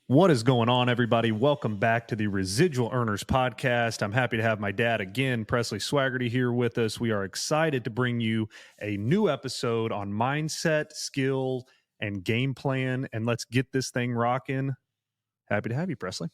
What is going on, everybody? Welcome back to the Residual Earners podcast. I'm happy to have my dad again, Presley Swaggerty, here with us. We are excited to bring you a new episode on mindset, skill, and game plan. And let's get this thing rocking. Happy to have you, Presley.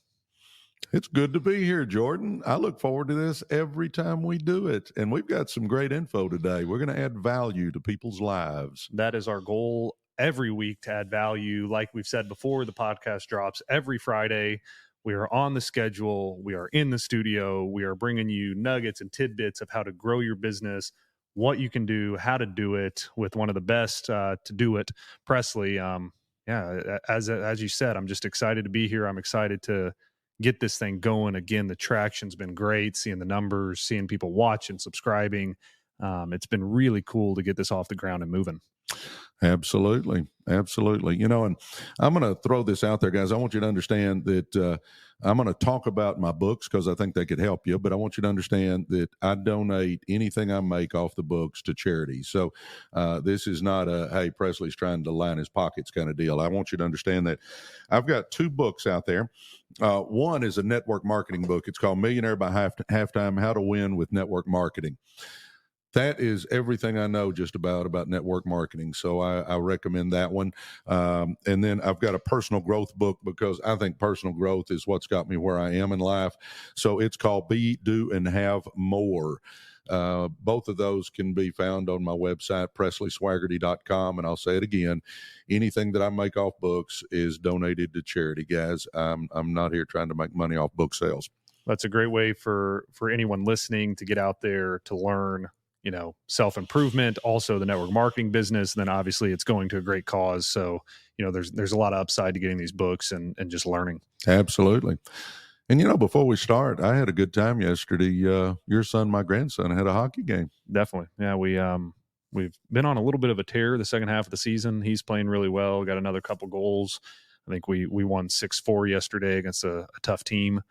It's good to be here, Jordan. I look forward to this every time we do it. And we've got some great info today. We're going to add value to people's lives. That is our goal every week, to add value. Like we've said before, the podcast drops every Friday. We are on the schedule. We are in the studio. We are bringing you nuggets and tidbits of how to grow your business, what you can do, how to do it with one of the best to do it, Presley. As you said, I'm just excited to be here. I'm excited to get this thing going. Again, the traction's been great, seeing the numbers, seeing people watching, subscribing. It's been really cool to get this off the ground and moving. Absolutely. Absolutely. You know, and I'm going to throw this out there, guys. I want you to understand that I'm going to talk about my books because I think they could help you, but I want you to understand that I donate anything I make off the books to charity. So this is not a, hey, Presley's trying to line his pockets kind of deal. I want you to understand that I've got two books out there. One is a network marketing book. It's called Millionaire by Halftime, How to Win with Network Marketing. That is everything I know just about network marketing. So I recommend that one. And then I've got a personal growth book because I think personal growth is what's got me where I am in life. So it's called Be, Do, and Have More. Both of those can be found on my website, PresleySwaggerty.com. And I'll say it again, anything that I make off books is donated to charity, guys. I'm not here trying to make money off book sales. That's a great way for anyone listening to get out there to learn, self-improvement, also the network marketing business. And then obviously it's going to a great cause. So, there's a lot of upside to getting these books and just learning. Absolutely. And, before we start, I had a good time yesterday. Your son, my grandson, had a hockey game. Definitely. Yeah. We've been on a little bit of a tear the second half of the season. He's playing really well. Got another couple goals. I think we won 6-4 yesterday against a tough team.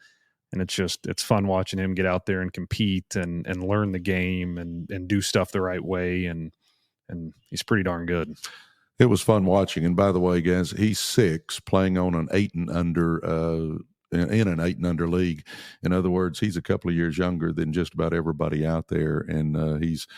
And it's fun watching him get out there and compete and learn the game and do stuff the right way. And he's pretty darn good. It was fun watching. And by the way, guys, he's 6 playing on an 8 and under, in an 8 and under league. In other words, he's a couple of years younger than just about everybody out there. And he's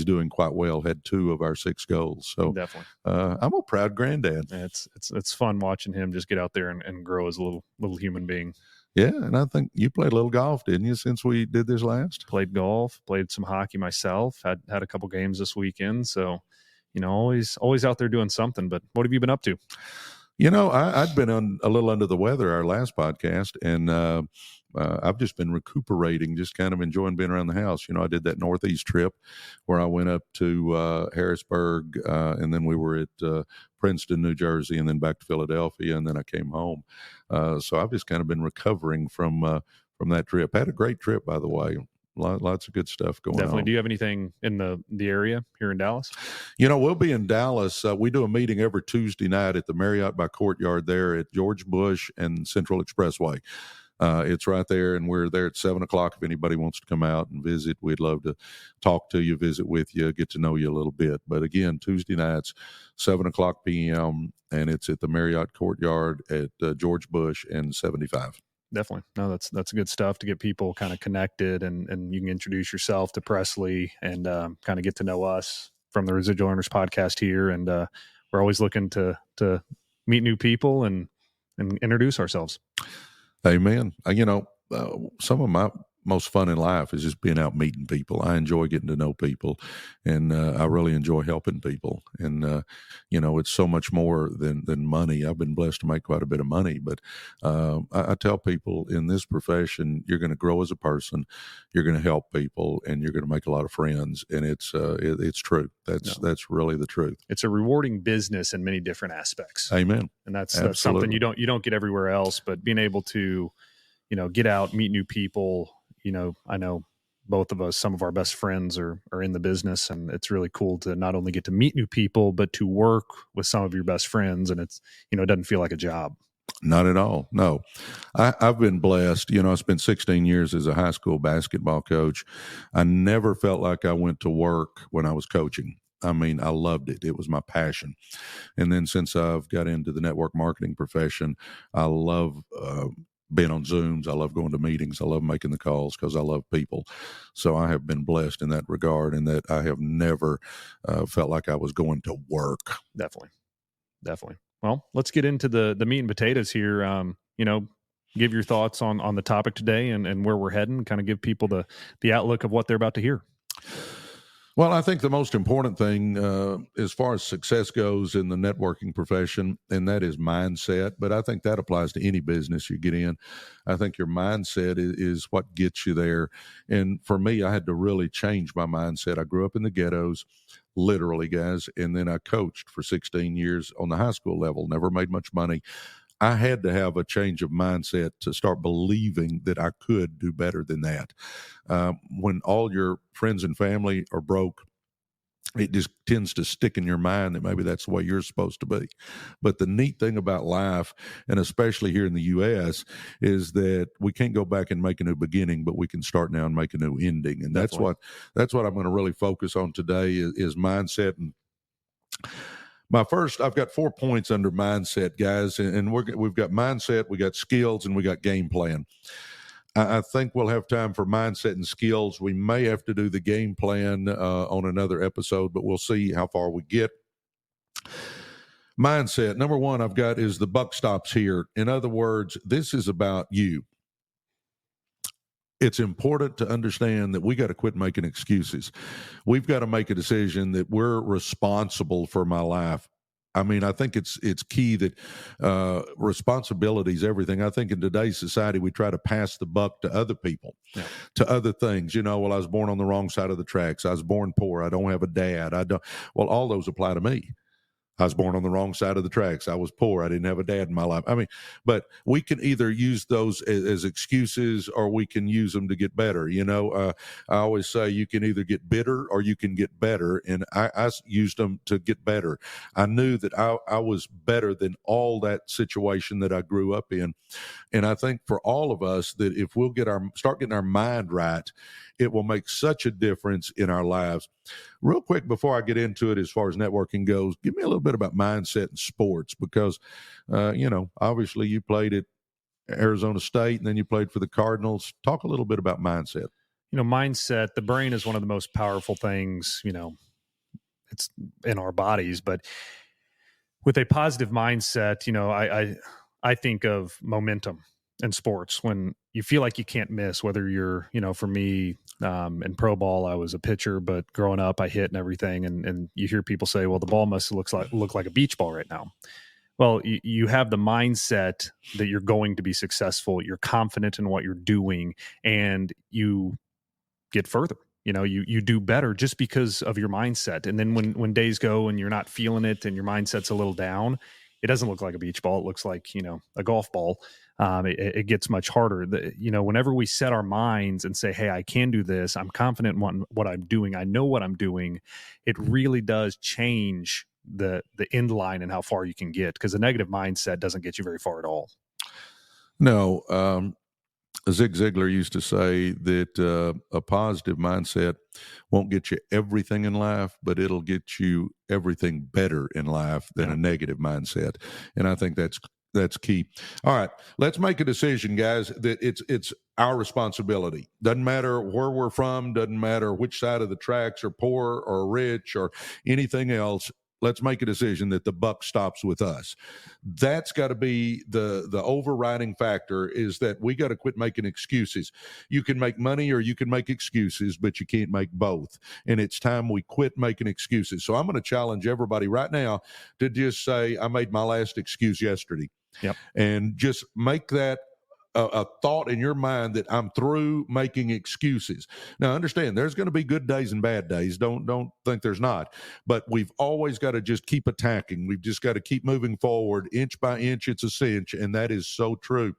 doing quite well, had 2 of our 6 goals. So definitely, I'm a proud granddad. It's fun watching him just get out there and grow as a little human being. Yeah, and I think you played a little golf, didn't you, since we did this last? Played golf, played some hockey myself, had a couple games this weekend. So, always out there doing something. But what have you been up to? I'd been a little under the weather our last podcast, and I've just been recuperating, just kind of enjoying being around the house. I did that Northeast trip where I went up to Harrisburg, and then we were at Princeton, New Jersey, and then back to Philadelphia, and then I came home. So I've just kind of been recovering from that trip. Had a great trip, by the way. Lots of good stuff going Definitely. on. Do you have anything in the area here in Dallas? We'll be in Dallas. We do a meeting every Tuesday night at the Marriott by Courtyard there at George Bush and Central Expressway. It's right there, and we're there at 7:00. If anybody wants to come out and visit, we'd love to talk to you, visit with you, get to know you a little bit. But again, Tuesday nights, 7:00 p.m., and it's at the Marriott Courtyard at George Bush and 75. Definitely. No, that's good stuff to get people kind of connected, and you can introduce yourself to Presley and kind of get to know us from the Residual Earners podcast here. And we're always looking to meet new people and introduce ourselves. Amen. Some of my most fun in life is just being out meeting people. I enjoy getting to know people, and I really enjoy helping people. And it's so much more than money. I've been blessed to make quite a bit of money, but I tell people in this profession, you're going to grow as a person, you're going to help people, and you're going to make a lot of friends. And it's true. That's really the truth. It's a rewarding business in many different aspects. Amen. And that's something you don't get everywhere else. But being able to get out, meet new people. I know both of us, some of our best friends are in the business, and it's really cool to not only get to meet new people, but to work with some of your best friends. And it's, it doesn't feel like a job. Not at all. No, I've been blessed. I spent 16 years as a high school basketball coach. I never felt like I went to work when I was coaching. I mean, I loved it. It was my passion. And then since I've got into the network marketing profession, I love being on Zooms. I love going to meetings. I love making the calls because I love people. So I have been blessed in that regard, and that I have never felt like I was going to work. Definitely. Well, let's get into the meat and potatoes here. Give your thoughts on the topic today and where we're heading. Kind of give people the outlook of what they're about to hear. Well, I think the most important thing as far as success goes in the networking profession, and that is mindset. But I think that applies to any business you get in. I think your mindset is what gets you there. And for me, I had to really change my mindset. I grew up in the ghettos, literally, guys, and then I coached for 16 years on the high school level, never made much money. I had to have a change of mindset to start believing that I could do better than that. When all your friends and family are broke, it just tends to stick in your mind that maybe that's the way you're supposed to be. But the neat thing about life, and especially here in the U.S., is that we can't go back and make a new beginning, but we can start now and make a new ending. And that's what I'm going to really focus on today is mindset. And I've got 4 points under mindset, guys, and we've got mindset, we got skills, and we got game plan. I think we'll have time for mindset and skills. We may have to do the game plan on another episode, but we'll see how far we get. Mindset, number one I've got is the buck stops here. In other words, this is about you. It's important to understand that we got to quit making excuses. We've got to make a decision that we're responsible for my life. I mean, I think it's key that responsibility is everything. I think in today's society, we try to pass the buck to other people, to other things. Well, I was born on the wrong side of the tracks. I was born poor. I don't have a dad. Well, all those apply to me. I was born on the wrong side of the tracks. I was poor. I didn't have a dad in my life. I mean, but we can either use those as excuses or we can use them to get better. I always say you can either get bitter or you can get better. And I used them to get better. I knew that I was better than all that situation that I grew up in. And I think for all of us that if we'll start getting our mind right, it will make such a difference in our lives. Real quick, before I get into it, as far as networking goes, give me a little bit about mindset and sports, because, obviously you played at Arizona State and then you played for the Cardinals. Talk a little bit about mindset. Mindset, the brain is one of the most powerful things, it's in our bodies, but with a positive mindset, I think of momentum in sports when you feel like you can't miss, whether you're, for me, in pro ball, I was a pitcher, but growing up I hit and everything. And you hear people say, well, the ball must look like a beach ball right now. Well, you have the mindset that you're going to be successful. You're confident in what you're doing and you get further. You do better just because of your mindset. And then when days go and you're not feeling it and your mindset's a little down, it doesn't look like a beach ball. It looks like, a golf ball. It gets much harder. Whenever we set our minds and say, hey, I can do this, I'm confident in what I'm doing, I know what I'm doing, it really does change the end line and how far you can get, because a negative mindset doesn't get you very far at all. No, Zig Ziglar used to say that a positive mindset won't get you everything in life, but it'll get you everything better in life than a negative mindset. And I think that's key. All right, let's make a decision, guys, that it's our responsibility. Doesn't matter where we're from, doesn't matter which side of the tracks, or poor or rich or anything else. Let's make a decision that the buck stops with us. That's got to be the overriding factor, is that we got to quit making excuses. You can make money or you can make excuses, but you can't make both. And it's time we quit making excuses. So I'm going to challenge everybody right now to just say, I made my last excuse yesterday. Yep. And just make that a thought in your mind that I'm through making excuses. Now, understand, there's going to be good days and bad days. Don't think there's not. But we've always got to just keep attacking. We've just got to keep moving forward. Inch by inch, it's a cinch, and that is so true.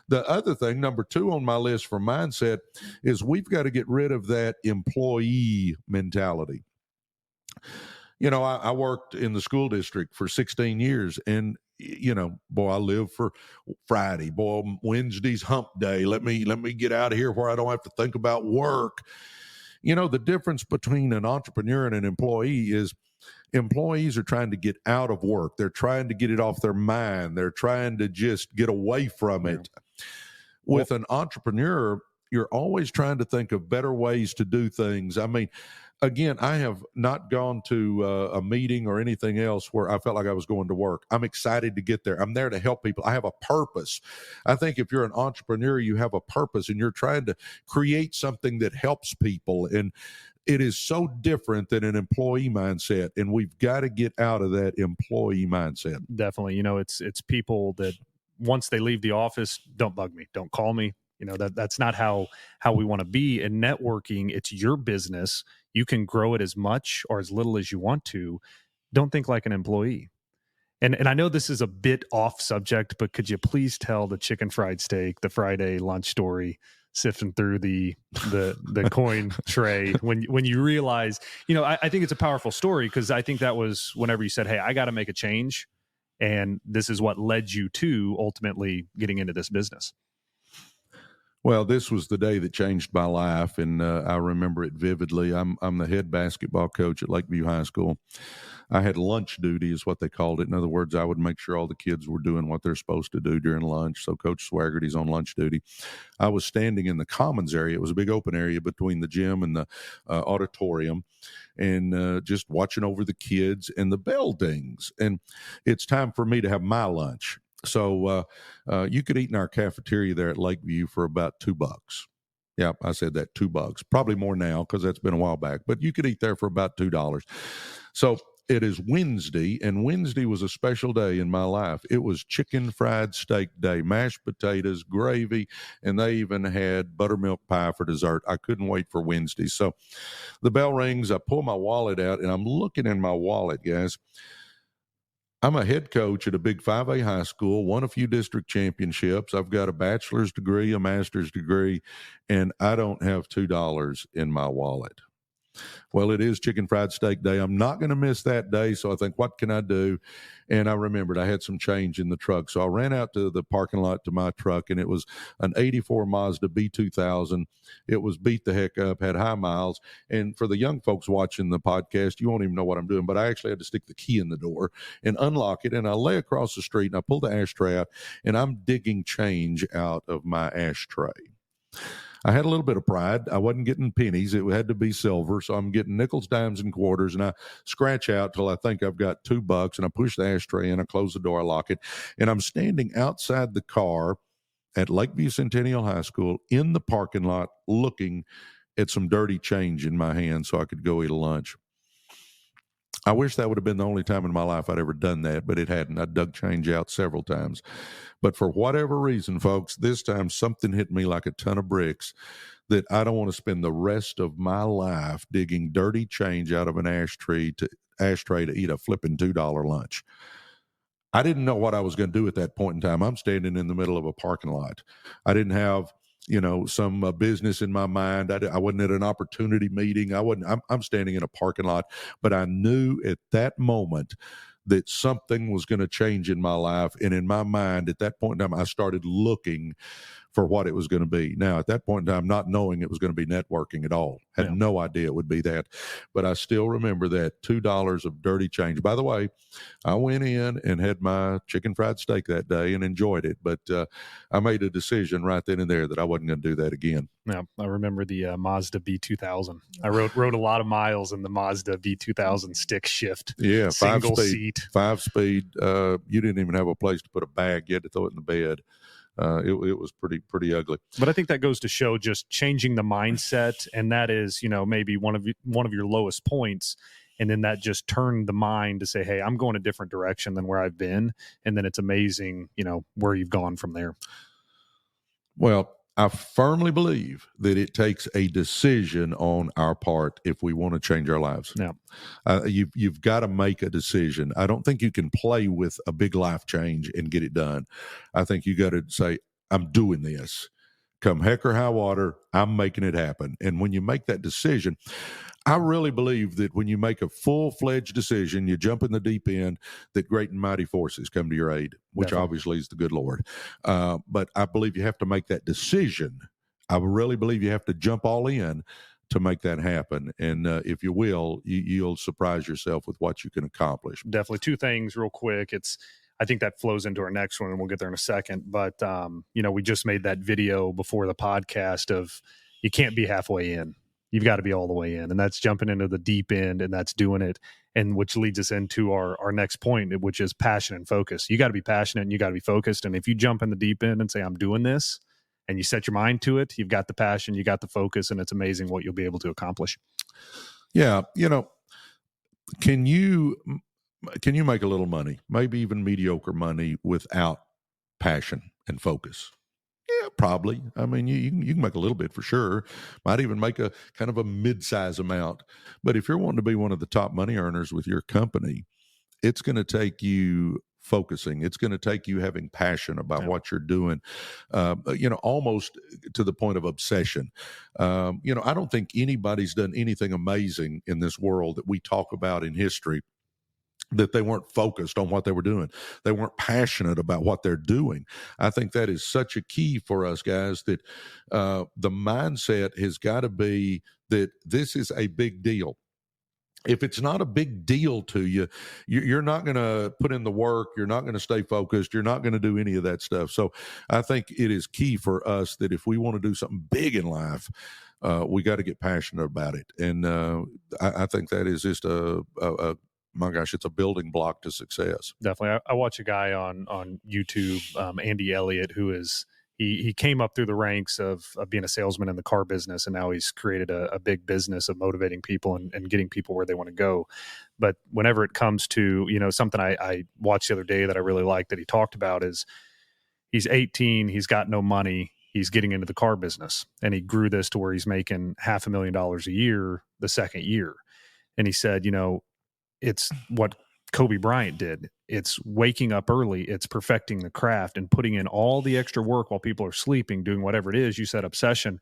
The other thing, number 2 on my list for mindset, is we've got to get rid of that employee mentality. I worked in the school district for 16 years, and boy, I live for Friday. Boy, Wednesday's hump day. Let me get out of here where I don't have to think about work. The difference between an entrepreneur and an employee is employees are trying to get out of work. They're trying to get it off their mind. They're trying to just get away from it. With an entrepreneur, you're always trying to think of better ways to do things. I mean, again, I have not gone to a meeting or anything else where I felt like I was going to work. I'm excited to get there. I'm there to help people. I have a purpose. I think if you're an entrepreneur, you have a purpose and you're trying to create something that helps people. And it is so different than an employee mindset. And we've got to get out of that employee mindset. Definitely. It's people that once they leave the office, don't bug me, don't call me. That's not how we want to be. In networking, it's your business. You can grow it as much or as little as you want to. Don't think like an employee. And I know this is a bit off subject, but could you please tell the chicken fried steak, the Friday lunch story, sifting through the coin tray when you realize, I think it's a powerful story, because I think that was whenever you said, hey, I got to make a change. And this is what led you to ultimately getting into this business. Well, this was the day that changed my life, and I remember it vividly. I'm the head basketball coach at Lakeview High School. I had lunch duty is what they called it. In other words, I would make sure all the kids were doing what they're supposed to do during lunch. So Coach Swaggerty's on lunch duty. I was standing in the commons area. It was a big open area between the gym and the auditorium, and just watching over the kids, and the bell dings. And it's time for me to have my lunch. So you could eat in our cafeteria there at Lakeview for about $2. Yeah, I said that, $2. Probably more now because that's been a while back. But you could eat there for about $2. So it is Wednesday, and Wednesday was a special day in my life. It was chicken fried steak day, mashed potatoes, gravy, and they even had buttermilk pie for dessert. I couldn't wait for Wednesday. So the bell rings. I pull my wallet out, and I'm looking in my wallet, guys. I'm a head coach at a big 5A high school, won a few district championships. I've got a bachelor's degree, a master's degree, and I don't have $2 in my wallet. Well, it is chicken fried steak day. I'm not going to miss that day. So I think, what can I do? And I remembered I had some change in the truck. So I ran out to the parking lot to my truck, and it was an 84 Mazda B2000. It was beat the heck up, had high miles. And for the young folks watching the podcast, you won't even know what I'm doing, but I actually had to stick the key in the door and unlock it. And I lay across the street, and I pull the ashtray out, and I'm digging change out of my ashtray. I had a little bit of pride. I wasn't getting pennies. It had to be silver. So I'm getting nickels, dimes, and quarters. And I scratch out till I think I've got $2. And I push the ashtray in. I close the door. I lock it. And I'm standing outside the car at Lakeview Centennial High School in the parking lot looking at some dirty change in my hand so I could go eat a lunch. I wish that would have been the only time in my life I'd ever done that, but it hadn't. I dug change out several times. But for whatever reason, folks, this time something hit me like a ton of bricks that I don't want to spend the rest of my life digging dirty change out of an ashtray to eat a flipping $2 lunch. I didn't know what I was going to do at that point in time. I'm standing in the middle of a parking lot. I didn't have some business in my mind. I wasn't at an opportunity meeting. I'm standing in a parking lot, but I knew at that moment that something was going to change in my life. And in my mind, at that point in time, I started looking for what it was going to be. Now, at that point in time, not knowing it was going to be networking at all, had no idea it would be that. But I still remember that $2 of dirty change. By the way, I went in and had my chicken fried steak that day and enjoyed it. But I made a decision right then and there that I wasn't going to do that again. Yeah, I remember the Mazda B2000. I rode a lot of miles in the Mazda B2000 stick shift. Yeah, single seat, 5-speed. You didn't even have a place to put a bag. You had to throw it in the bed. It was pretty ugly. But I think that goes to show just changing the mindset, and that is, maybe one of your lowest points, and then that just turned the mind to say, hey, I'm going a different direction than where I've been, and then it's amazing, where you've gone from there. Well, I firmly believe that it takes a decision on our part if we want to change our lives. Yeah. You've got to make a decision. I don't think you can play with a big life change and get it done. I think you got to say, I'm doing this. Come heck or high water, I'm making it happen. And when you make that decision, I really believe that when you make a full-fledged decision, you jump in the deep end, that great and mighty forces come to your aid, which Definitely. Obviously is the good Lord. But I believe you have to make that decision. I really believe you have to jump all in to make that happen. And if you will, you'll surprise yourself with what you can accomplish. Definitely. Two things real quick. I think that flows into our next one, and we'll get there in a second. But, we just made that video before the podcast of you can't be halfway in. You've got to be all the way in. And that's jumping into the deep end, and that's doing it. And which leads us into our next point, which is passion and focus. You got to be passionate and you got to be focused. And if you jump in the deep end and say, I'm doing this, and you set your mind to it, you've got the passion, you got the focus, and it's amazing what you'll be able to accomplish. Yeah. Can you make a little money, maybe even mediocre money, without passion and focus? Yeah, probably. I mean, you can make a little bit for sure. Might even make a kind of a mid-size amount. But if you're wanting to be one of the top money earners with your company, it's going to take you focusing. It's going to take you having passion about what you're doing, almost to the point of obsession. I don't think anybody's done anything amazing in this world that we talk about in history that they weren't focused on what they were doing. They weren't passionate about what they're doing. I think that is such a key for us guys, that the mindset has got to be that this is a big deal. If it's not a big deal to you, you're not going to put in the work. You're not going to stay focused. You're not going to do any of that stuff. So I think it is key for us that if we want to do something big in life, we got to get passionate about it. And I think that is just my gosh, it's a building block to success. Definitely. I watch a guy on YouTube, Andy Elliott, who is, he came up through the ranks of being a salesman in the car business, and now he's created a big business of motivating people and getting people where they want to go. But whenever it comes to, something I watched the other day that I really liked that he talked about is he's 18, he's got no money, he's getting into the car business, and he grew this to where he's making $500,000 a year the second year. And he said, it's what Kobe Bryant did. It's waking up early. It's perfecting the craft and putting in all the extra work while people are sleeping, doing whatever it is. You said obsession.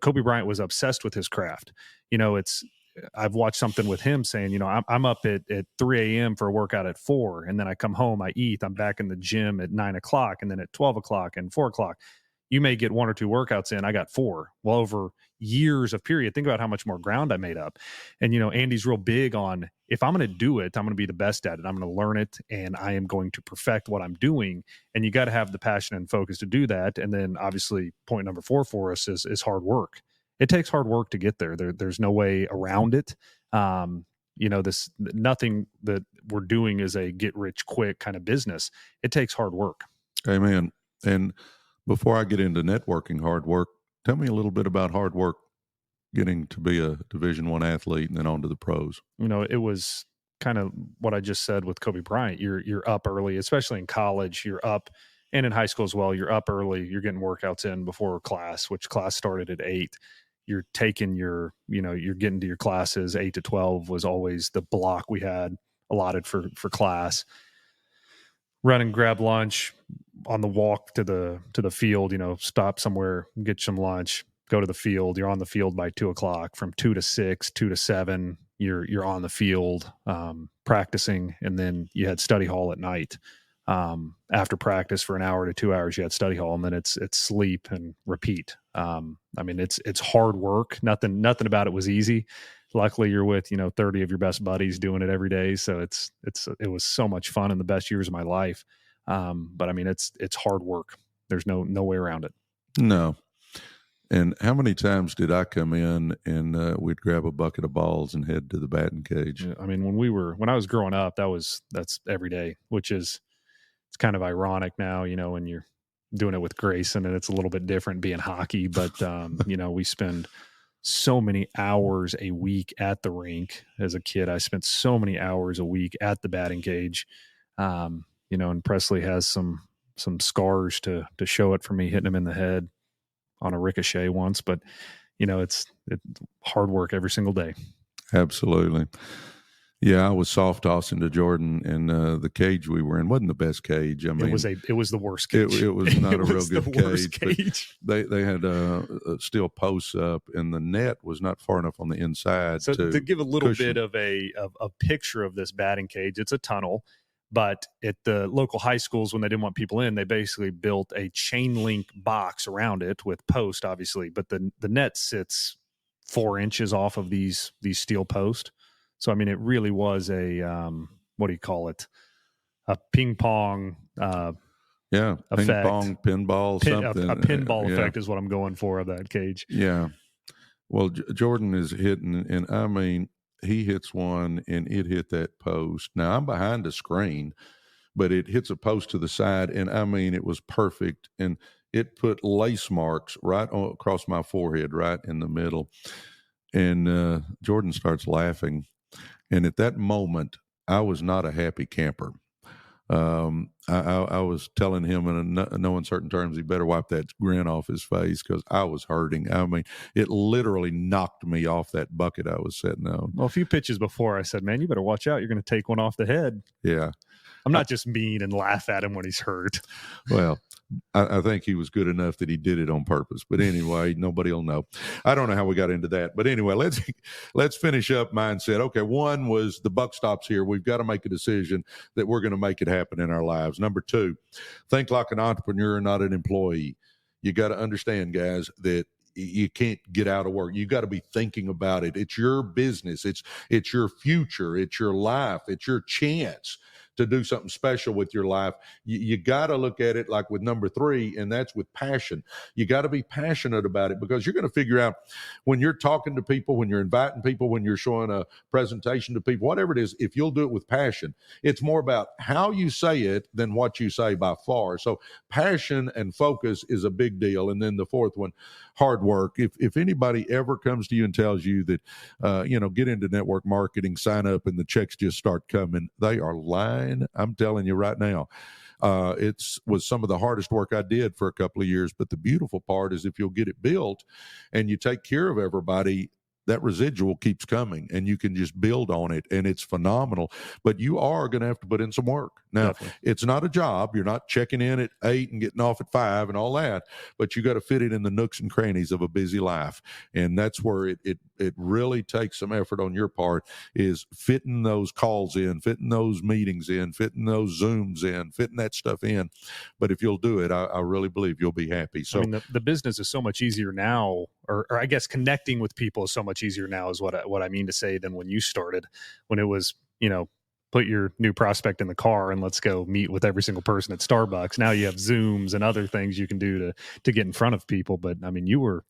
Kobe Bryant was obsessed with his craft. I've watched something with him saying, I'm up at 3 a.m. for a workout at 4. And then I come home, I eat, I'm back in the gym at 9 o'clock, and then at 12 o'clock and 4 o'clock. You may get 1 or 2 workouts in. I got 4. Well, over years of period, think about how much more ground I made up. And, Andy's real big on, if I'm going to do it, I'm going to be the best at it. I'm going to learn it, and I am going to perfect what I'm doing. And you got to have the passion and focus to do that. And then obviously point number 4 for us is hard work. It takes hard work to get there. There's no way around it. Nothing that we're doing is a get rich quick kind of business. It takes hard work. Amen. And before I get into networking hard work, tell me a little bit about hard work getting to be a Division I athlete and then on to the pros. It was kind of what I just said with Kobe Bryant. You're up early, especially in college. You're up, and in high school as well. You're up early. You're getting workouts in before class, which class started at 8. You're taking you're getting to your classes. 8 to 12 was always the block we had allotted for class. Run and grab lunch on the walk to the field, stop somewhere, get some lunch, go to the field. You're on the field by 2 o'clock. From 2 to 6, 2 to 7, you're on the field, practicing. And then you had study hall at night. After practice for an hour to 2 hours, you had study hall, and then it's sleep and repeat. It's hard work. Nothing about it was easy. Luckily you're with, 30 of your best buddies doing it every day. So it was so much fun and the best years of my life. But it's hard work. There's no way around it. No. And how many times did I come in and we'd grab a bucket of balls and head to the batting cage? When I was growing up, that's every day, which is, it's kind of ironic now, when you're doing it with Grayson, and it's a little bit different being hockey, but we spend so many hours a week at the rink. As a kid, I spent so many hours a week at the batting cage. And Presley has some scars to show it for me hitting him in the head on a ricochet once, but it's hard work every single day. Absolutely. Yeah, I was soft tossing to Jordan, and the cage we were in wasn't the best cage. I mean, it was the worst cage. It was not a real good cage. They had steel posts up, and the net was not far enough on the inside. So to give a little bit of a picture of this batting cage, it's a tunnel. But at the local high schools, when they didn't want people in, they basically built a chain link box around it with post, obviously. But the net sits 4 inches off of these steel posts. So I mean, it really was a what do you call it? A ping pong ping effect. pong, pinball, something. A pinball effect is what I'm going for of that cage. Yeah. Well, Jordan is hitting, and I mean, he hits one and it hit that post. Now I'm behind a screen, but it hits a post to the side, and I mean, it was perfect, and it put lace marks right across my forehead, right in the middle. And Jordan starts laughing, and at that moment, I was not a happy camper. I was telling him in no uncertain terms he better wipe that grin off his face because I was hurting. I mean, it literally knocked me off that bucket I was sitting on. Well, a few pitches before, I said, "Man, you better watch out. You're going to take one off the head." Yeah. I'm not just mean and laugh at him when he's hurt. Well, I think he was good enough that he did it on purpose. But anyway, nobody will know. I don't know how we got into that. But anyway, let's finish up mindset. Okay, one was the buck stops here. We've got to make a decision that we're going to make it happen in our lives. Number two, think like an entrepreneur, not an employee. You got to understand, guys, that you can't get out of work. You got to be thinking about it. It's your business. It's your future. It's your life. It's your chance to do something special with your life. You got to look at it like with number three, and that's with passion. You got to be passionate about it because you're going to figure out when you're talking to people, when you're inviting people, when you're showing a presentation to people, whatever it is, if you'll do it with passion, it's more about how you say it than what you say by far. So passion and focus is a big deal. And then the fourth one, hard work. If anybody ever comes to you and tells you that, get into network marketing, sign up, and the checks just start coming, they are lying. I'm telling you right now. It was some of the hardest work I did for a couple of years. But the beautiful part is if you'll get it built and you take care of everybody, that residual keeps coming and you can just build on it, and it's phenomenal. But you are going to have to put in some work. Now, Definitely. It's not a job. You're not checking in at 8 and getting off at 5 and all that, but you got to fit it in the nooks and crannies of a busy life. And that's where it really takes some effort on your part, is fitting those calls in, fitting those meetings in, fitting those Zooms in, fitting that stuff in. But if you'll do it, I really believe you'll be happy. So I mean, the business is so much easier now, or I guess connecting with people is so much easier now is what I mean to say than when you started, when it was, put your new prospect in the car and let's go meet with every single person at Starbucks. Now you have Zooms and other things you can do to get in front of people. But I mean, you were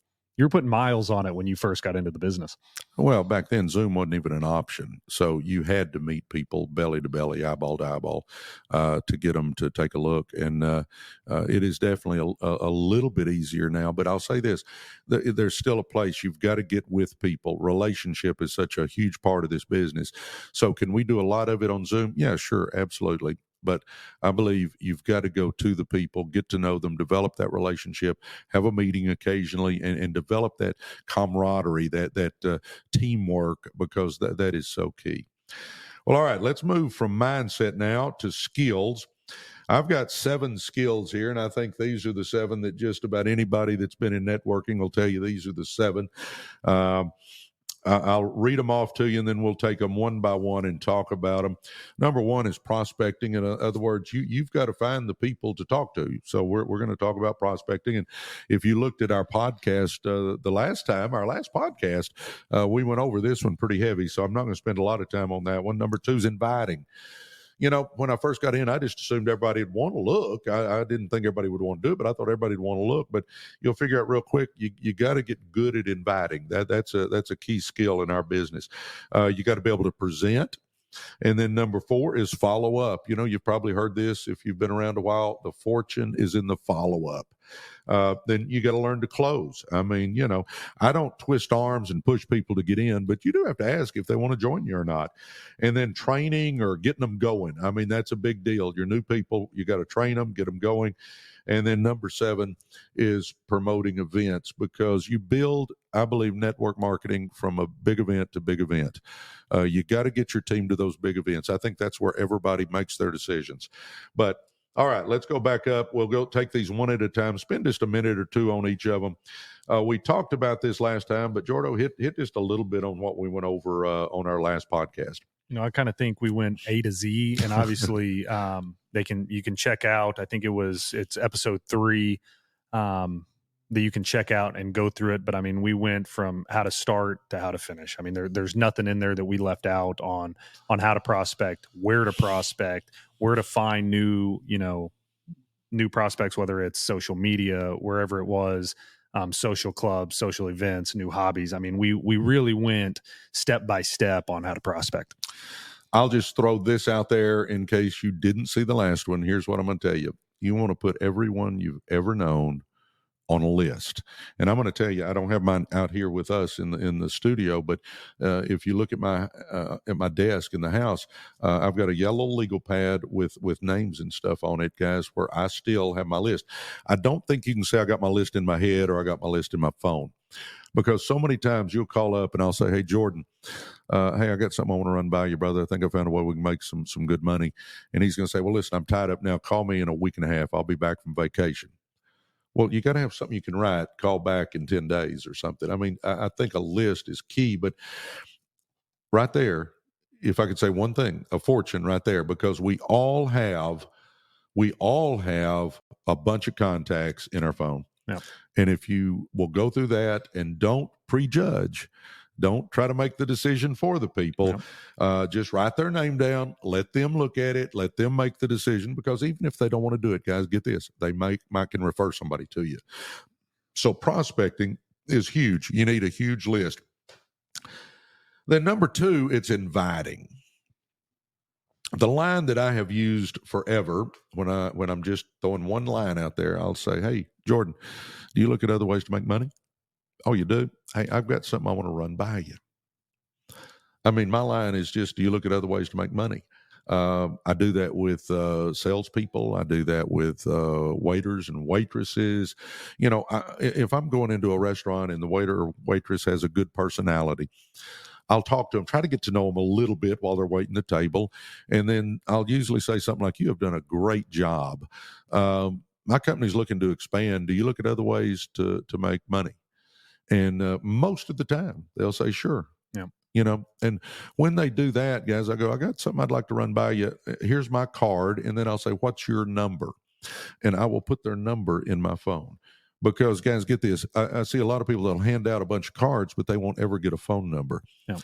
putting miles on it when you first got into the business. Well, back then Zoom wasn't even an option. So you had to meet people belly to belly, eyeball to eyeball, to get them to take a look. And it is definitely a little bit easier now. But I'll say this, there's still a place. You've got to get with people. Relationship is such a huge part of this business. So can we do a lot of it on Zoom? Yeah, sure. Absolutely. But I believe you've got to go to the people, get to know them, develop that relationship, have a meeting occasionally, and develop that camaraderie, that teamwork, because that is so key. Well, all right, let's move from mindset now to skills. I've got 7 skills here, and I think these are the 7 that just about anybody that's been in networking will tell you these are the 7. I'll read them off to you, and then we'll take them one by one and talk about them. Number 1 is prospecting. In other words, you've got to find the people to talk to. So we're going to talk about prospecting. And if you looked at our podcast our last podcast, we went over this one pretty heavy. So I'm not going to spend a lot of time on that one. Number 2 is inviting. When I first got in, I just assumed everybody would want to look. I didn't think everybody would want to do it, but I thought everybody would want to look. But you'll figure out real quick, you got to get good at inviting. That's a key skill in our business. You got to be able to present. And then number 4 is follow up. You've probably heard this if you've been around a while. The fortune is in the follow up. Then you got to learn to close. I mean, I don't twist arms and push people to get in, but you do have to ask if they want to join you or not. And then training or getting them going. I mean, that's a big deal. Your new people, you got to train them, get them going. And then number 7 is promoting events, because you build, I believe, network marketing from a big event to big event. You got to get your team to those big events. I think that's where everybody makes their decisions. But all right, let's go back up. We'll go take these one at a time, spend just a minute or two on each of them. We talked about this last time, but Jordo, hit just a little bit on what we went over on our last podcast. I kind of think we went A to Z, and obviously you can check out, I think it's episode 3. that you can check out and go through it. But I mean, we went from how to start to how to finish. I mean, there's nothing in there that we left out on how to prospect, where to find new, new prospects, whether it's social media, wherever it was, social clubs, social events, new hobbies. I mean, we really went step by step on how to prospect. I'll just throw this out there in case you didn't see the last one. Here's what I'm going to tell you. You want to put everyone you've ever known on a list. And I'm going to tell you, I don't have mine out here with us in the studio, but if you look at my desk in the house, I've got a yellow legal pad with names and stuff on it, guys, where I still have my list. I don't think you can say I got my list in my head or I got my list in my phone, because so many times you'll call up and I'll say, hey, Jordan, hey, I got something I want to run by you, brother. I think I found a way we can make some good money. And he's going to say, well, listen, I'm tied up now. Call me in a week and a half. I'll be back from vacation. Well, you got to have something you can write, call back in 10 days or something. I mean, I think a list is key, but right there, if I could say one thing, a fortune right there, because we all have a bunch of contacts in our phone. Yeah. And if you will go through that and don't prejudge, don't try to make the decision for the people. Just write their name down. Let them look at it. Let them make the decision, because even if they don't want to do it, guys, get this, they might can refer somebody to you. So prospecting is huge. You need a huge list. Then number 2, it's inviting. The line that I have used forever when I'm just throwing one line out there, I'll say, hey, Jordan, do you look at other ways to make money? Oh, you do? Hey, I've got something I want to run by you. I mean, my line is just, do you look at other ways to make money? I do that with salespeople. I do that with waiters and waitresses. If I'm going into a restaurant and the waiter or waitress has a good personality, I'll talk to them, try to get to know them a little bit while they're waiting the table. And then I'll usually say something like, you have done a great job. My company's looking to expand. Do you look at other ways to make money? And most of the time they'll say, sure. Yeah. And when they do that, guys, I go, I got something I'd like to run by you. Here's my card. And then I'll say, what's your number? And I will put their number in my phone, because, guys, get this. I see a lot of people that'll hand out a bunch of cards, but they won't ever get a phone number. Yeah.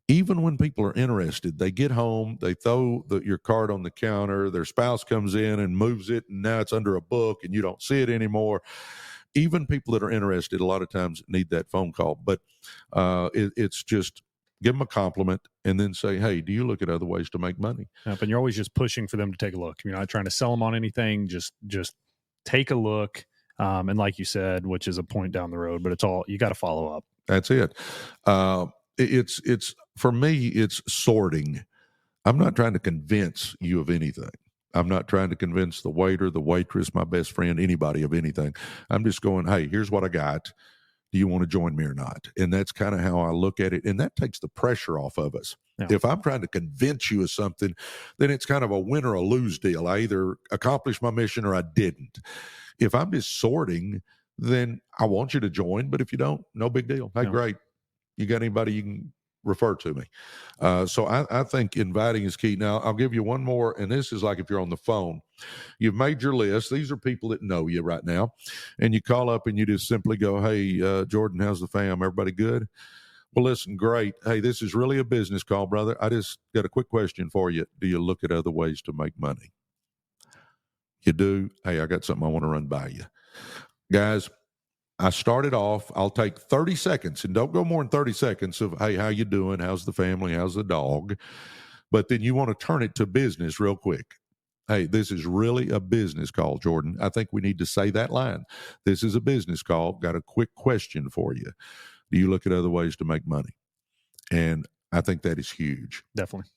Even when people are interested, they get home, they throw your card on the counter, their spouse comes in and moves it, and now it's under a book and you don't see it anymore. Even people that are interested a lot of times need that phone call. But it's just give them a compliment and then say, hey, do you look at other ways to make money? Yep, and you're always just pushing for them to take a look. You're not trying to sell them on anything. Just take a look. And like you said, which is a point down the road, but it's all, you got to follow up. That's it. It's for me, it's sorting. I'm not trying to convince you of anything. I'm not trying to convince the waiter, the waitress, my best friend, anybody of anything. I'm just going, hey, here's what I got. Do you want to join me or not? And that's kind of how I look at it. And that takes the pressure off of us. Yeah. If I'm trying to convince you of something, then it's kind of a win or a lose deal. I either accomplished my mission or I didn't. If I'm just sorting, then I want you to join. But if you don't, no big deal. Hey, great. You got anybody you can refer to me? So I think inviting is key. Now, I'll give you one more, and this is like if you're on the phone. You've made your list. These are people that know you right now. And you call up and you just simply go, hey, Jordan, how's the fam? Everybody good? Well, listen, great. Hey, this is really a business call, brother. I just got a quick question for you. Do you look at other ways to make money? You do? Hey, I got something I want to run by you. Guys, I started off, I'll take 30 seconds, and don't go more than 30 seconds of, hey, how you doing? How's the family? How's the dog? But then you want to turn it to business real quick. Hey, this is really a business call, Jordan. I think we need to say that line. This is a business call. Got a quick question for you. Do you look at other ways to make money? And I think that is huge. Definitely.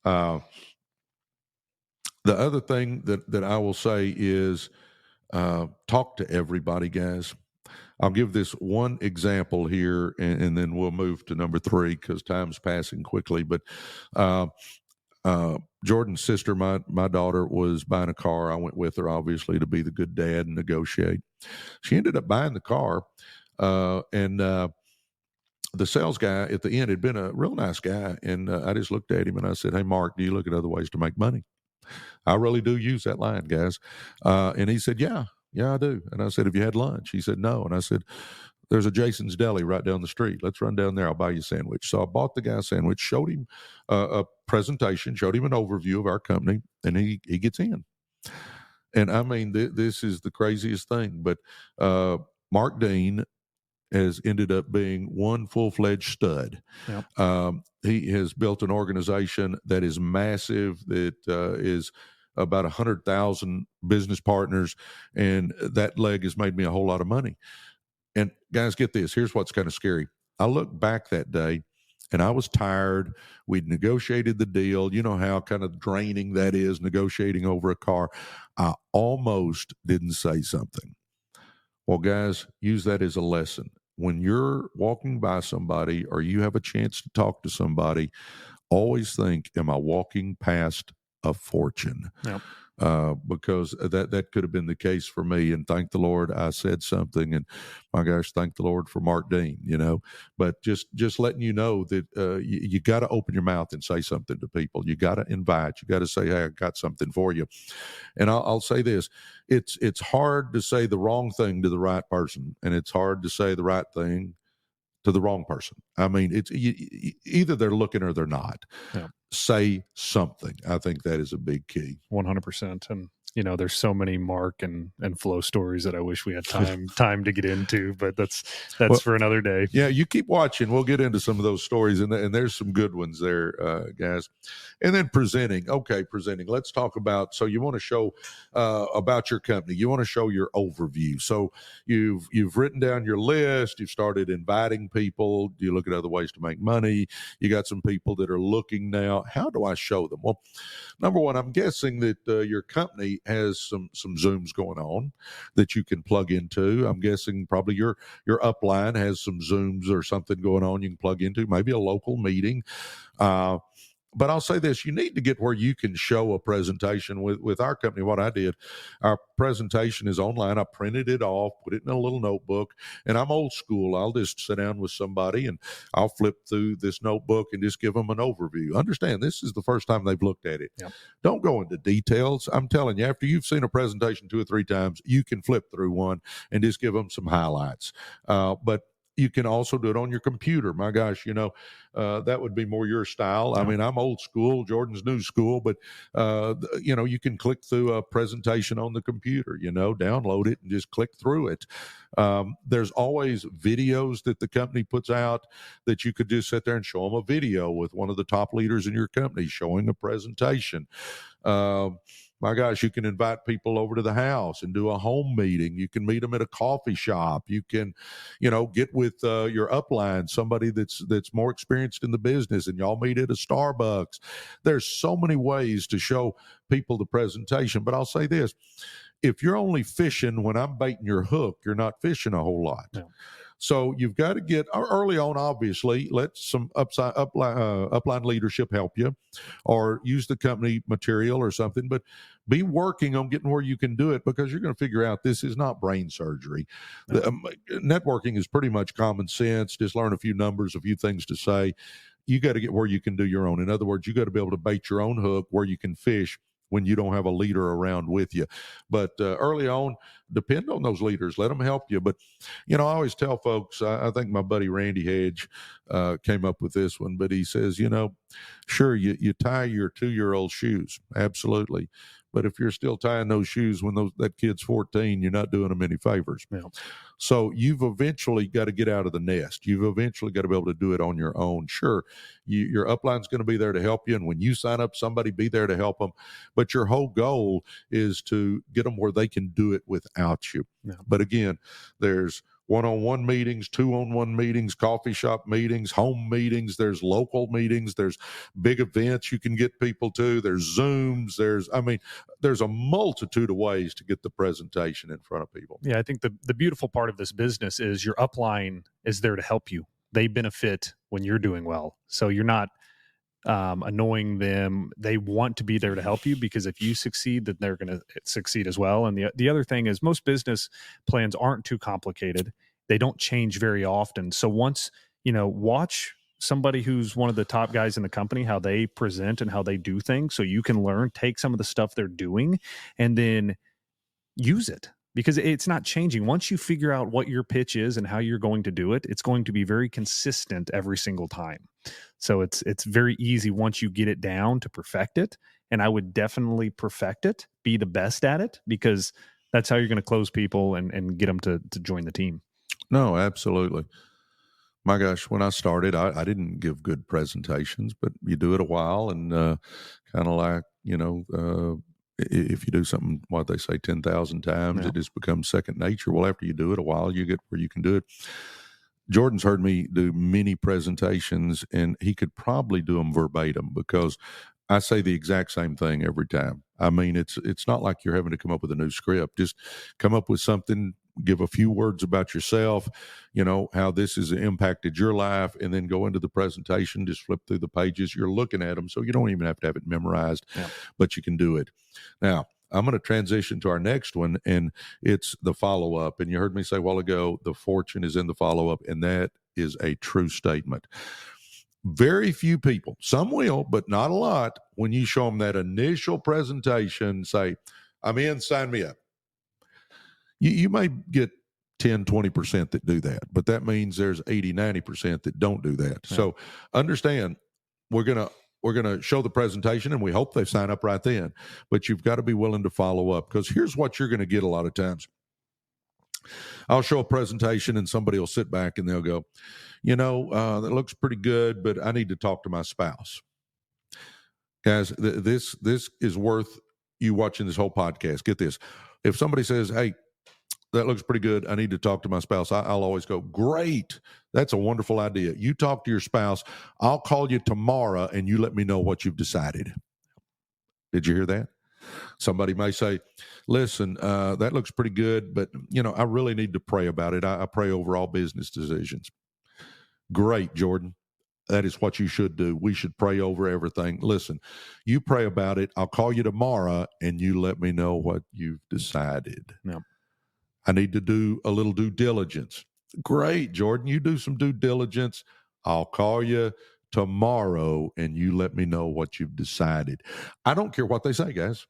The other thing that I will say is talk to everybody, guys. I'll give this one example here, and then we'll move to number 3 because time's passing quickly. But Jordan's sister, my daughter, was buying a car. I went with her, obviously, to be the good dad and negotiate. She ended up buying the car, and the sales guy at the end had been a real nice guy. And I just looked at him and I said, hey, Mark, do you look at other ways to make money? I really do use that line, guys. And he said, yeah. Yeah, I do. And I said, have you had lunch? He said, no. And I said, there's a Jason's Deli right down the street. Let's run down there. I'll buy you a sandwich. So I bought the guy a sandwich, showed him a presentation, showed him an overview of our company, and he gets in. And I mean, this is the craziest thing. But Mark Dean has ended up being one full-fledged stud. Yep. He has built an organization that is massive, that is about 100,000 business partners, and that leg has made me a whole lot of money. And guys, get this. Here's what's kind of scary. I look back that day and I was tired. We'd negotiated the deal. You know how kind of draining that is, negotiating over a car. I almost didn't say something. Well, guys, use that as a lesson. When you're walking by somebody or you have a chance to talk to somebody, always think, am I walking past a fortune? Yep. Because that could have been the case for me. And thank the Lord I said something. And my gosh, thank the Lord for Mark Dean, you know. But just letting you know that you got to open your mouth and say something to people. You got to invite. You got to say, hey, I got something for you. And I'll say this. It's hard to say the wrong thing to the right person, and it's hard to say the right thing to the wrong person. I mean, it's either they're looking or they're not. Yeah. Say something. I think that is a big key. 100%. And there's so many Mark and Flo stories that I wish we had time to get into, but that's well, for another day. Yeah, you keep watching. We'll get into some of those stories, and there's some good ones there, guys. And then presenting. Okay, presenting. Let's talk about. So you want to show about your company. You want to show your overview. So you've written down your list. You've started inviting people. Do you look at other ways to make money? You got some people that are looking now. How do I show them? Well, number one, I'm guessing that your company has some Zooms going on that you can plug into. I'm guessing probably your upline has some Zooms or something going on you can plug into, maybe a local meeting. But I'll say this, you need to get where you can show a presentation. With our company, what I did, our presentation is online. I printed it off, put it in a little notebook, and I'm old school. I'll just sit down with somebody and I'll flip through this notebook and just give them an overview. Understand, this is the first time they've looked at it. Yep. Don't go into details. I'm telling you, after you've seen a presentation 2 or 3 times, you can flip through one and just give them some highlights. But you can also do it on your computer. My gosh, that would be more your style. I mean, I'm old school, Jordan's new school, but, you can click through a presentation on the computer, download it and just click through it. There's always videos that the company puts out that you could just sit there and show them a video with one of the top leaders in your company showing a presentation. My gosh, you can invite people over to the house and do a home meeting. You can meet them at a coffee shop. You can, get with your upline, somebody that's more experienced in the business, and y'all meet at a Starbucks. There's so many ways to show people the presentation. But I'll say this, if you're only fishing when I'm baiting your hook, you're not fishing a whole lot. No. So you've got to get early on, obviously, let some upline leadership help you, or use the company material or something, but be working on getting where you can do it, because you're going to figure out this is not brain surgery. No. Networking is pretty much common sense. Just learn a few numbers, a few things to say. You got to get where you can do your own. In other words, you got to be able to bait your own hook where you can fish when you don't have a leader around with you. But early on, depend on those leaders. Let them help you. But, I always tell folks, I think my buddy Randy Hedge came up with this one, but he says, sure, you tie your 2-year-old shoes. Absolutely. But if you're still tying those shoes when that kid's 14, you're not doing them any favors. Yeah. So you've eventually got to get out of the nest. You've eventually got to be able to do it on your own. Sure, your upline's going to be there to help you. And when you sign up somebody, be there to help them. But your whole goal is to get them where they can do it without you. Yeah. But again, there's one-on-one meetings, 2-on-1 meetings, coffee shop meetings, home meetings. There's local meetings. There's big events you can get people to. There's Zooms. There's a multitude of ways to get the presentation in front of people. Yeah, I think the beautiful part of this business is your upline is there to help you. They benefit when you're doing well. So you're not annoying them. They want to be there to help you, because if you succeed, then they're going to succeed as well. And the other thing is, most business plans aren't too complicated. They don't change very often. So once, watch somebody who's one of the top guys in the company, how they present and how they do things, so you can learn, take some of the stuff they're doing, and then use it. because it's not changing. Once you figure out what your pitch is and how you're going to do it, it's going to be very consistent every single time. So it's very easy once you get it down to perfect it. And I would definitely perfect it, be the best at it, because that's how you're going to close people and get them to join the team. No, absolutely. My gosh, when I started, I didn't give good presentations, but you do it a while and kind of like, if you do something, what they say 10,000 times, Yeah. it just becomes second nature. Well, after you do it a while, you get where you can do it. Jordan's heard me do many presentations, and he could probably do them verbatim because I say the exact same thing every time. I mean, it's not like you're having to come up with a new script. Just come up with something, give a few words about yourself, how this has impacted your life, and then go into the presentation, just flip through the pages. You're looking at them, so you don't even have to have it memorized, but you can do it. Now, I'm going to transition to our next one, and it's the follow-up. And you heard me say a while ago, the fortune is in the follow-up, and that is a true statement. Very few people, some will, but not a lot, when you show them that initial presentation, say, I'm in, sign me up. You may get 10, 20% that do that, but that means there's 80, 90% that don't do that. Yeah. So understand, we're going to show the presentation, and we hope they sign up right then, but you've got to be willing to follow up, because here's what you're going to get a lot of times. I'll show a presentation and somebody will sit back and they'll go, that looks pretty good, but I need to talk to my spouse. Guys, this is worth you watching this whole podcast. Get this. If somebody says, hey, that looks pretty good, I need to talk to my spouse, I'll always go, great. That's a wonderful idea. You talk to your spouse. I'll call you tomorrow and you let me know what you've decided. Did you hear that? Somebody may say, listen, that looks pretty good, but, I really need to pray about it. I pray over all business decisions. Great, Jordan. That is what you should do. We should pray over everything. Listen, you pray about it. I'll call you tomorrow and you let me know what you've decided. Yeah. I need to do a little due diligence. Great, Jordan. You do some due diligence. I'll call you tomorrow and you let me know what you've decided. I don't care what they say, guys.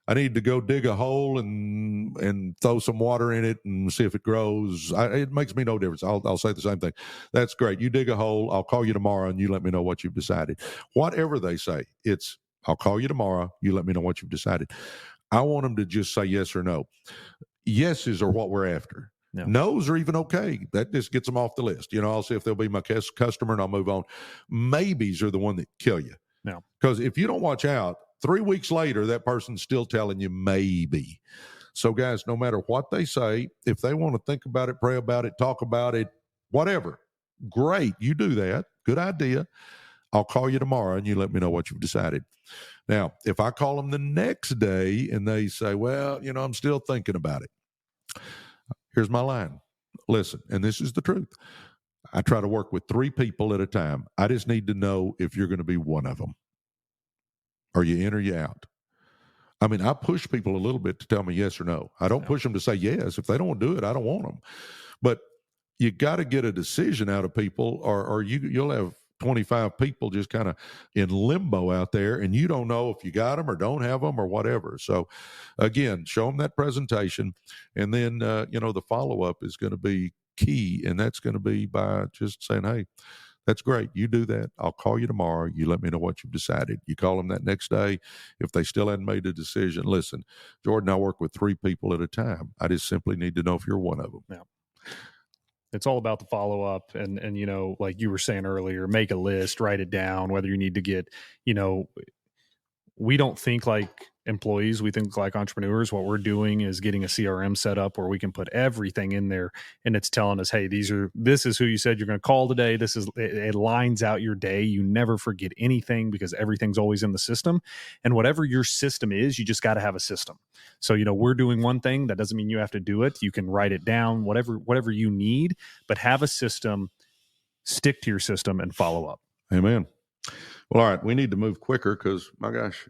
I need to go dig a hole and throw some water in it and see if it grows. It makes me no difference. I'll say the same thing. That's great. You dig a hole. I'll call you tomorrow and you let me know what you've decided. Whatever they say, it's I'll call you tomorrow. You let me know what you've decided. I want them to just say yes or no. Yeses are what we're after. No. No's are even okay. That just gets them off the list. I'll see if they'll be my customer and I'll move on. Maybes are the one that kill you. No. Because if you don't watch out, 3 weeks later, that person's still telling you maybe. So, guys, no matter what they say, if they want to think about it, pray about it, talk about it, whatever, great. You do that. Good idea. I'll call you tomorrow and you let me know what you've decided. Now, if I call them the next day and they say, well, I'm still thinking about it. Here's my line. Listen, and this is the truth. I try to work with 3 people at a time. I just need to know if you're going to be one of them. Are you in or you out? I mean, I push people a little bit to tell me yes or no. I don't push them to say yes. If they don't do it, I don't want them. But you got to get a decision out of people, or you'll have 25 people just kind of in limbo out there, and you don't know if you got them or don't have them or whatever. So, again, show them that presentation, and then, the follow-up is going to be key, and that's going to be by just saying, hey, that's great. You do that. I'll call you tomorrow. You let me know what you've decided. You call them that next day. If they still hadn't made a decision, listen, Jordan, I work with 3 people at a time. I just simply need to know if you're one of them. Yeah. It's all about the follow-up and, like you were saying earlier, make a list, write it down, whether you need to get, we don't think like employees. We think like entrepreneurs. What we're doing is getting a CRM set up where we can put everything in there and it's telling us, hey, this is who you said you're going to call today. It lines out your day. You never forget anything because everything's always in the system. And whatever your system is, you just got to have a system. So, we're doing one thing. That doesn't mean you have to do it. You can write it down, whatever you need, but have a system, stick to your system and follow up. Amen. Well, all right. We need to move quicker because, my gosh,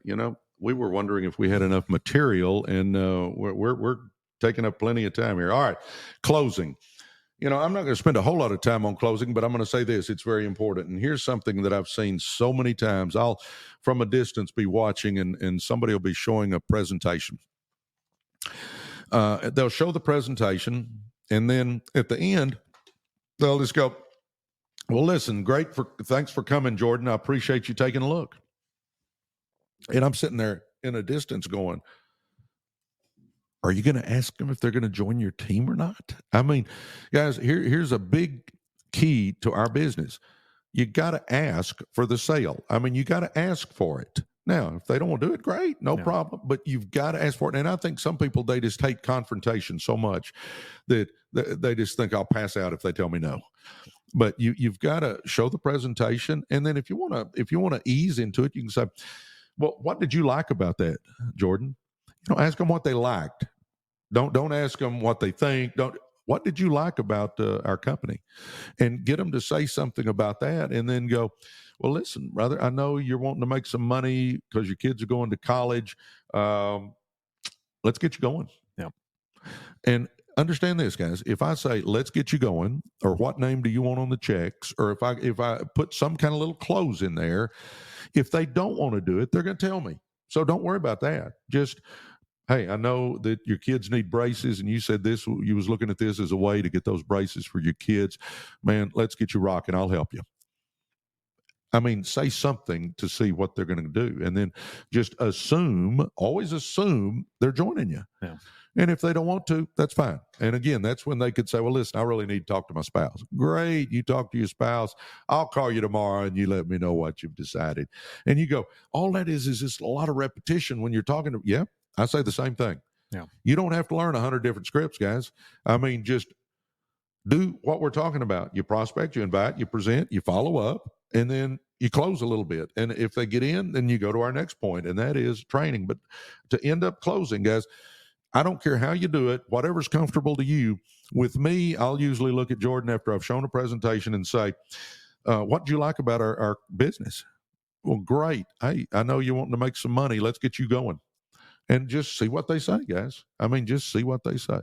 we were wondering if we had enough material, and we're taking up plenty of time here. All right, closing. I'm not going to spend a whole lot of time on closing, but I'm going to say this. It's very important. And here's something that I've seen so many times. I'll, from a distance, be watching, and somebody will be showing a presentation. They'll show the presentation, and then at the end, they'll just go, well, listen, thanks for coming, Jordan. I appreciate you taking a look. And I'm sitting there in a distance going, are you going to ask them if they're going to join your team or not? I mean, guys, here's a big key to our business. You got to ask for the sale. I mean, you got to ask for it. Now, if they don't want to do it, great, no problem. But you've got to ask for it. And I think some people, they just hate confrontation so much that they just think I'll pass out if they tell me no. But you've got to show the presentation, and then if you want to ease into it, you can say, well, what did you like about that, Jordan? Ask them what they liked. Don't ask them what they think. What did you like about our company? And get them to say something about that, and then go, well, listen, brother, I know you're wanting to make some money because your kids are going to college. Let's get you going. Yeah. And understand this, guys. If I say, let's get you going, or what name do you want on the checks, or if I put some kind of little close in there, if they don't want to do it, they're going to tell me. So don't worry about that. Just, hey, I know that your kids need braces, and you said you was looking at this as a way to get those braces for your kids. Man, let's get you rocking. I'll help you. I mean, say something to see what they're going to do, and then just always assume they're joining you. Yeah. And if they don't want to, that's fine. And again, that's when they could say, well, listen, I really need to talk to my spouse. Great. You talk to your spouse. I'll call you tomorrow and you let me know what you've decided. And you go, all that is just a lot of repetition when you're talking to, yeah, I say the same thing. Yeah. You don't have to learn 100 different scripts, guys. I mean, just do what we're talking about. You prospect, you invite, you present, you follow up, and then you close a little bit. And if they get in, then you go to our next point, and that is training. But to end up closing, guys, I don't care how you do it, whatever's comfortable to you. With me, I'll usually look at Jordan after I've shown a presentation and say, what do you like about our business? Well, great. Hey, I know you're wanting to make some money. Let's get you going. And just see what they say, guys. I mean, just see what they say.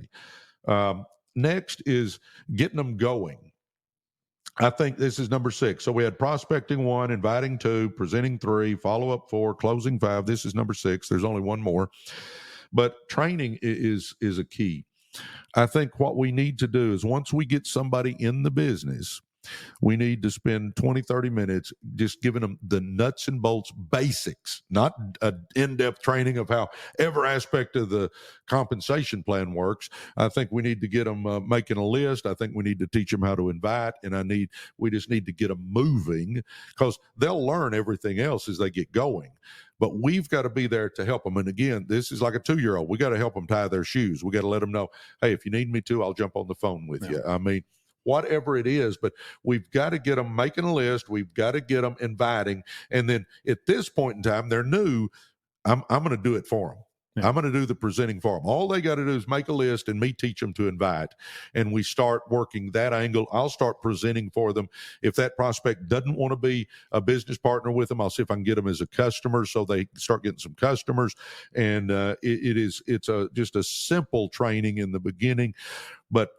Next is getting them going. I think this is number 6. So we had prospecting 1, inviting 2, presenting 3, follow-up 4, closing 5. This is number 6. There's only one more. But training is a key. I think what we need to do is once we get somebody in the business, we need to spend 20, 30 minutes just giving them the nuts and bolts basics, not an in-depth training of how every aspect of the compensation plan works. I think we need to get them making a list. I think we need to teach them how to invite, and we just need to get them moving, because they'll learn everything else as they get going. But we've got to be there to help them. And again, this is like a 2-year-old. We got to help them tie their shoes. We got to let them know, hey, if you need me to, I'll jump on the phone with you. I mean, whatever it is, but we've got to get them making a list. We've got to get them inviting. And then at this point in time, they're new. I'm going to do it for them. Yeah. I'm going to do the presenting for them. All they got to do is make a list and me teach them to invite. And we start working that angle. I'll start presenting for them. If that prospect doesn't want to be a business partner with them, I'll see if I can get them as a customer so they start getting some customers. And it's just a simple training in the beginning. But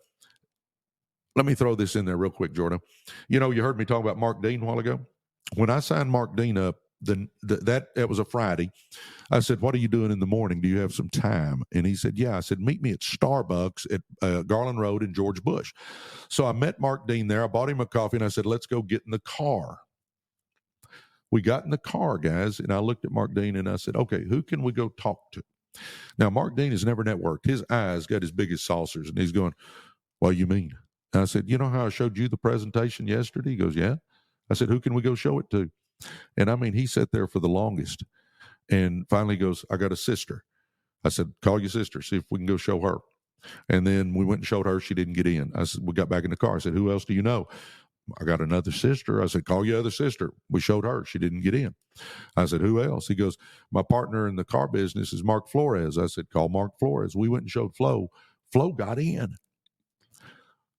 let me throw this in there real quick, Jordan. You heard me talk about Mark Dean a while ago. When I signed Mark Dean up, that was a Friday. I said, what are you doing in the morning? Do you have some time? And he said, yeah. I said, meet me at Starbucks at Garland Road in George Bush. So I met Mark Dean there. I bought him a coffee, and I said, let's go get in the car. We got in the car, guys, and I looked at Mark Dean, and I said, okay, who can we go talk to? Now, Mark Dean has never networked. His eyes got as big as saucers, and he's going, what do you mean? And I said, you know how I showed you the presentation yesterday? He goes, yeah. I said, who can we go show it to? And I mean, he sat there for the longest, and finally goes, I got a sister. I said, call your sister, see if we can go show her. And then we went and showed her. She didn't get in. I said, we got back in the car. I said, who else do you know? I got another sister. I said, call your other sister. We showed her. She didn't get in. I said, who else? He goes, my partner in the car business is Mark Flores. I said, call Mark Flores. We went and showed Flo. Flo got in.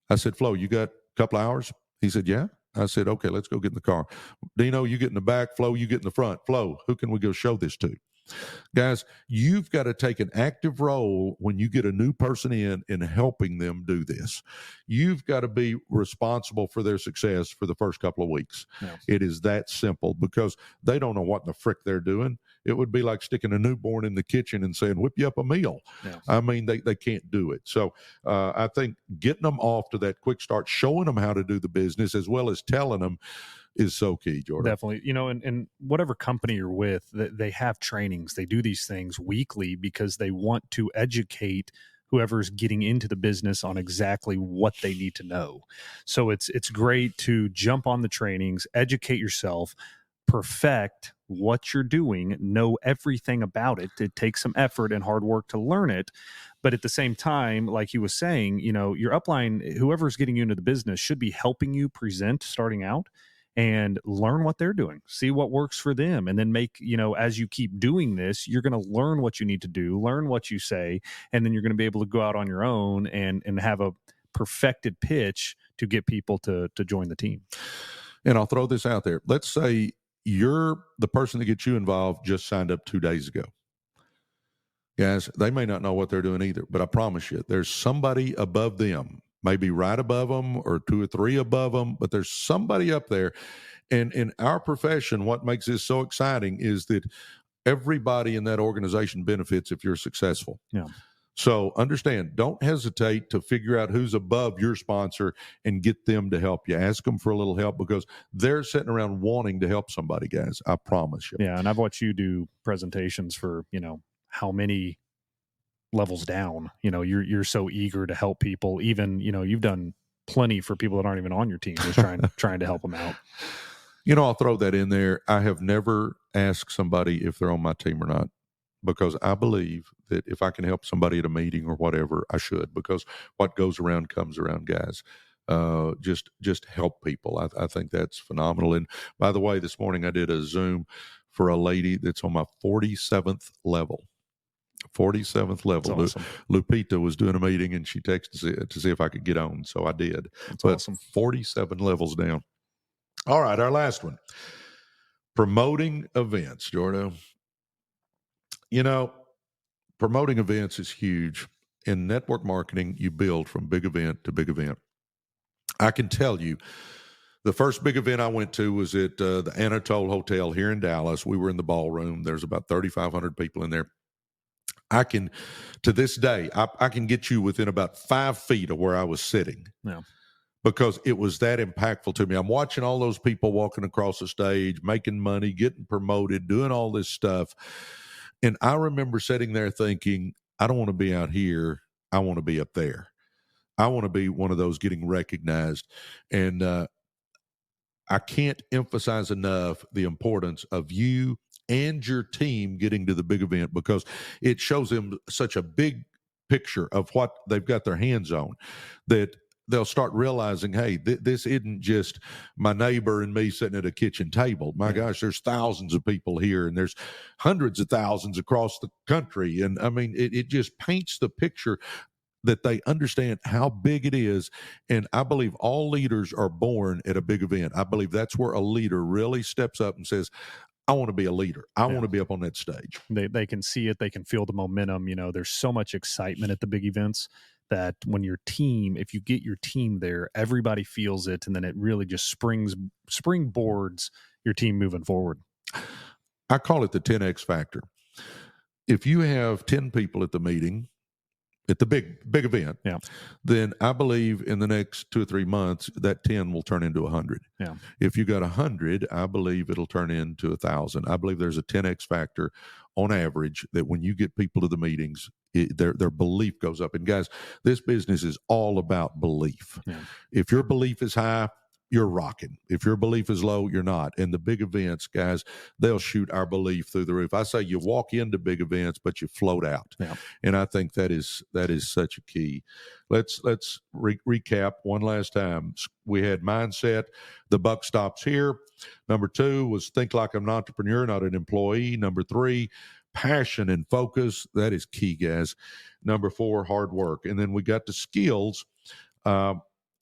I said, Flo, you got a couple of hours? He said, yeah. I said, okay, let's go get in the car. Dino, you get in the back. Flo, you get in the front. Flo, who can we go show this to? Guys, you've got to take an active role when you get a new person in helping them do this. You've got to be responsible for their success for the first couple of weeks. Yeah. It is that simple, because they don't know what the frick they're doing. it would be like sticking a newborn in the kitchen and saying, whip you up a meal. Yeah. I mean, they can't do it. So I think getting them off to that quick start, showing them how to do the business as well as telling them is so key, Jordan. Definitely. And whatever company you're with, they have trainings. They do these things weekly because they want to educate whoever's getting into the business on exactly what they need to know. So it's great to jump on the trainings, educate yourself, perfect what you're doing, know everything about it. It takes some effort and hard work to learn it. But at the same time, like he was saying, your upline, whoever's getting you into the business, should be helping you present starting out and learn what they're doing, see what works for them. And then make, as you keep doing this, you're going to learn what you need to do, learn what you say, and then you're going to be able to go out on your own and have a perfected pitch to get people to join the team. And I'll throw this out there. Let's say you're the person that gets you involved just signed up 2 days ago. Guys, they may not know what they're doing either, but I promise you, there's somebody above them, maybe right above them or 2 or 3 above them, but there's somebody up there. And in our profession, what makes this so exciting is that everybody in that organization benefits if you're successful. Yeah. So understand, don't hesitate to figure out who's above your sponsor and get them to help you. Ask them for a little help because they're sitting around wanting to help somebody, guys. I promise you. Yeah. And I've watched you do presentations for, how many levels down, you're so eager to help people. Even, you've done plenty for people that aren't even on your team, just trying to help them out. I'll throw that in there. I have never asked somebody if they're on my team or not, because I believe that if I can help somebody at a meeting or whatever, I should, because what goes around comes around, guys. Just help people. I think that's phenomenal. And by the way, this morning I did a Zoom for a lady that's on my 47th level. 47th level. Awesome. Lupita was doing a meeting and she texted to see if I could get on. So I did. That's but awesome. 47 levels down. All right. Our last one, promoting events, Jordan. Promoting events is huge. In network marketing, you build from big event to big event. I can tell you, the first big event I went to was at the Anatole Hotel here in Dallas. We were in the ballroom. There's about 3,500 people in there. To this day, I can get you within about 5 feet of where I was sitting. Yeah. Because it was that impactful to me. I'm watching all those people walking across the stage, making money, getting promoted, doing all this stuff. And I remember sitting there thinking, I don't want to be out here. I want to be up there. I want to be one of those getting recognized. And I can't emphasize enough the importance of you and your team getting to the big event, because it shows them such a big picture of what they've got their hands on, that they'll start realizing, hey, this isn't just my neighbor and me sitting at a kitchen table. My gosh, there's thousands of people here, and there's hundreds of thousands across the country. And I mean, it just paints the picture that they understand how big it is. And I believe all leaders are born at a big event. I believe that's where a leader really steps up and says, I want to be a leader. I want to be up on that stage. They can see it. They can feel the momentum. There's so much excitement at the big events that when if you get your team there, everybody feels it. And then it really just springboards your team moving forward. I call it the 10X factor. If you have 10 people at the meeting, at the big event, then I believe in the next 2 or 3 months, that 10 will turn into 100. Yeah. If you got 100, I believe it'll turn into 1,000. I believe there's a 10X factor on average, that when you get people to the meetings, their belief goes up. And guys, this business is all about belief. Yeah. If your belief is high, you're rocking. If your belief is low, you're not. And the big events, guys, they'll shoot our belief through the roof. I say you walk into big events, but you float out. Yeah. And I think that is such a key. Let's recap one last time. We had mindset. The buck stops here. Number 2 was think like I'm an entrepreneur, not an employee. Number 3, passion and focus. That is key, guys. Number 4, hard work. And then we got the skills.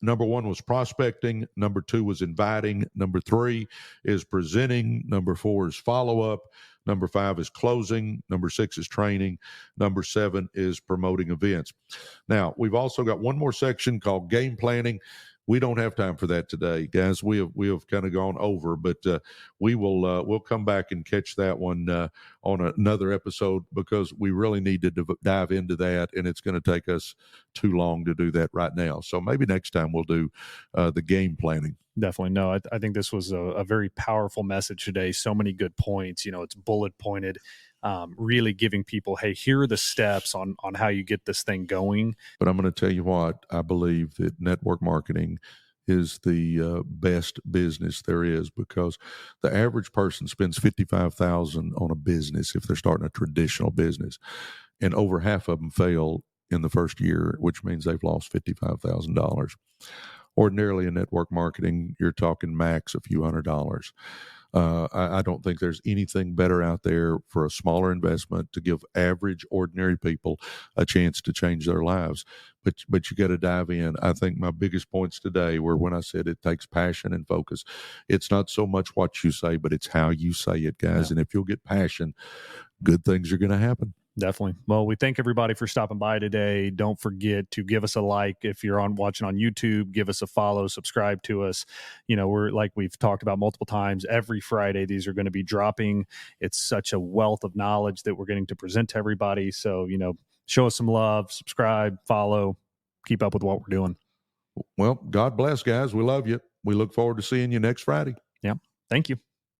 Number 1 was prospecting. Number 2 was inviting. Number 3 is presenting. Number 4 is follow-up. Number 5 is closing. Number 6 is training. Number 7 is promoting events. Now, we've also got one more section called game planning. We don't have time for that today, guys. We have kind of gone over, but we'll come back and catch that one on another episode, because we really need to dive into that, and it's going to take us too long to do that right now. So maybe next time we'll do the game planning. Definitely. No, I think this was a very powerful message today. So many good points. It's bullet pointed, really giving people, hey, here are the steps on how you get this thing going. But I'm going to tell you what, I believe that network marketing is the best business there is, because the average person spends $55,000 on a business if they're starting a traditional business, and over half of them fail in the first year, which means they've lost $55,000. Ordinarily in network marketing, you're talking max a few $100s. I don't think there's anything better out there for a smaller investment to give average, ordinary people a chance to change their lives. But you got to dive in. I think my biggest points today were when I said it takes passion and focus. It's not so much what you say, but it's how you say it, guys. Yeah. And if you'll get passion, good things are going to happen. Definitely. Well, we thank everybody for stopping by today. Don't forget to give us a like if you're watching on YouTube. Give us a follow, subscribe to us. We're, like we've talked about multiple times, every Friday these are going to be dropping. It's such a wealth of knowledge that we're getting to present to everybody. So, show us some love, subscribe, follow, keep up with what we're doing. Well, God bless, guys. We love you. We look forward to seeing you next Friday. Yeah. Thank you.